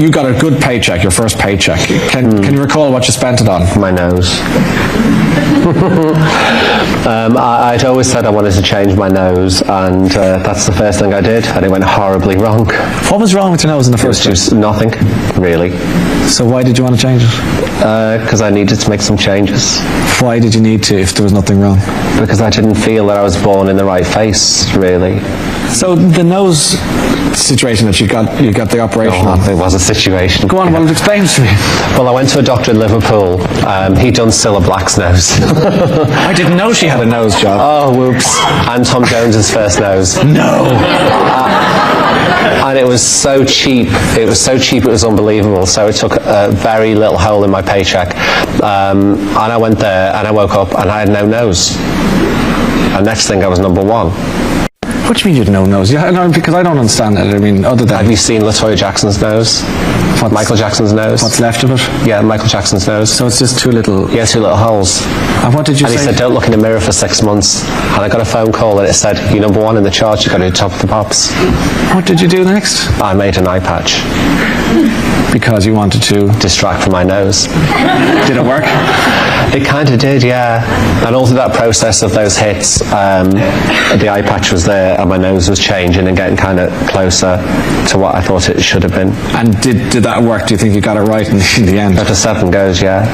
you got a good paycheck, your first paycheck. Can you recall what you spent it on? My nose. I'd always said I wanted to change my nose, and that's the first thing I did, and it went horribly wrong. What was wrong with your nose in the first place? Just nothing, really. So why did you want to change it? Because I needed to make some changes. Why did you need to if there was nothing wrong? Because I didn't feel that I was born in the right face, really. So the nose situation that you got the operation on. It was a situation. Go on, well, it explains to me. Well, I went to a doctor in Liverpool. He'd done Cilla Black's nose. I didn't know she had a nose job. Oh, whoops. And Tom Jones's first nose. No. And it was so cheap. It was so cheap, it was unbelievable. So it took a very little hole in my paycheck. And I went there and I woke up and I had no nose. And next thing I was number one. What do you mean you had no nose? Yeah, no, because I don't understand it. I mean, other than... Have you seen LaToya Jackson's nose? Michael Jackson's nose? What's left of it? Yeah, Michael Jackson's nose. So it's just two little... Yeah, two little holes. And what did you say? And he said, don't look in the mirror for 6 months. And I got a phone call and it said, you're number one in the charts, you've got to do top of the pops. What did you do next? I made an eye patch. Because you wanted to... distract from my nose. Did it work? It kind of did, yeah. And all through that process of those hits, the eye patch was there and my nose was changing and getting kind of closer to what I thought it should have been. And did that work? Do you think you got it right in the end? After 7 goes, yeah.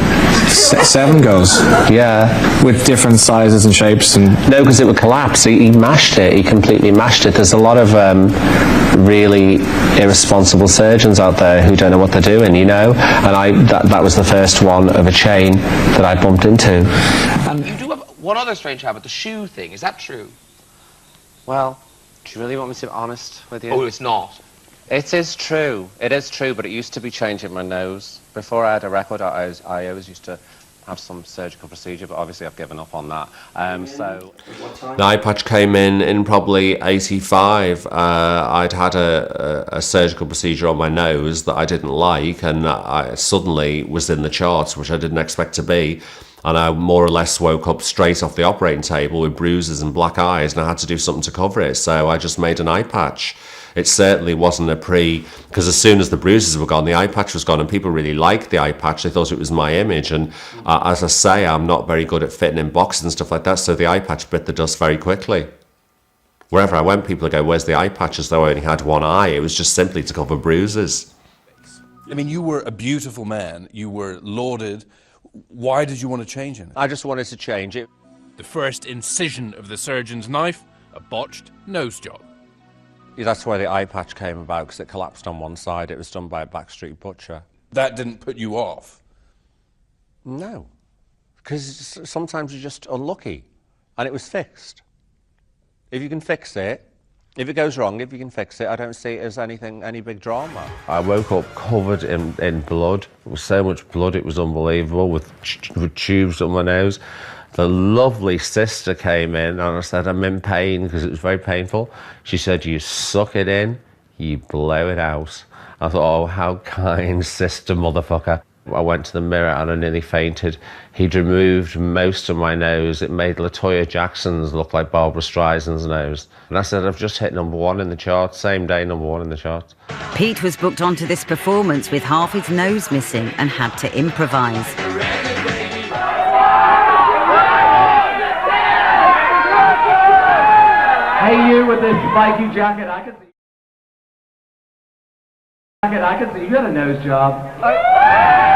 7 goes? Yeah. With different sizes and shapes? And no, because it would collapse. He mashed it. He completely mashed it. There's a lot of really irresponsible surgeons out there who don't know what they're doing, you know? And that was the first one of a chain that I bumped into. And you do have one other strange habit, the shoe thing. Is that true? Well, do you really want me to be honest with you? Oh, it's not. It is true. It is true, but it used to be changing my nose. Before I had a record, I always used to have some surgical procedure, but obviously I've given up on that. So the eye patch came in probably 85. I'd had a surgical procedure on my nose that I didn't like, and I suddenly was in the charts, which I didn't expect to be. And I more or less woke up straight off the operating table with bruises and black eyes, and I had to do something to cover it. So I just made an eye patch. It certainly wasn't a because as soon as the bruises were gone, the eye patch was gone, and people really liked the eye patch. They thought it was my image, and as I say, I'm not very good at fitting in boxes and stuff like that, so the eye patch bit the dust very quickly. Wherever I went, people would go, where's the eye patch, as though I only had one eye. It was just simply to cover bruises. I mean, you were a beautiful man, you were lauded. Why did you want to change it? I just wanted to change it. The first incision of the surgeon's knife, a botched nose job. That's why the eye patch came about, because it collapsed on one side. It was done by a backstreet butcher. That didn't put you off? No, because sometimes you're just unlucky, and it was fixed. If you can fix it, if it goes wrong, if you can fix it, I don't see it as any big drama. I woke up covered in blood. There was so much blood, it was unbelievable, with tubes up my nose. The lovely sister came in and I said, I'm in pain, because it was very painful. She said, you suck it in, you blow it out. I thought, oh, how kind, sister motherfucker. I went to the mirror and I nearly fainted. He'd removed most of my nose. It made LaToya Jackson's look like Barbara Streisand's nose. And I said, I've just hit number one in the charts, same day, number one in the charts. Pete was booked onto this performance with half his nose missing and had to improvise. Hey, you with this spiky jacket, I can see you got a nose job.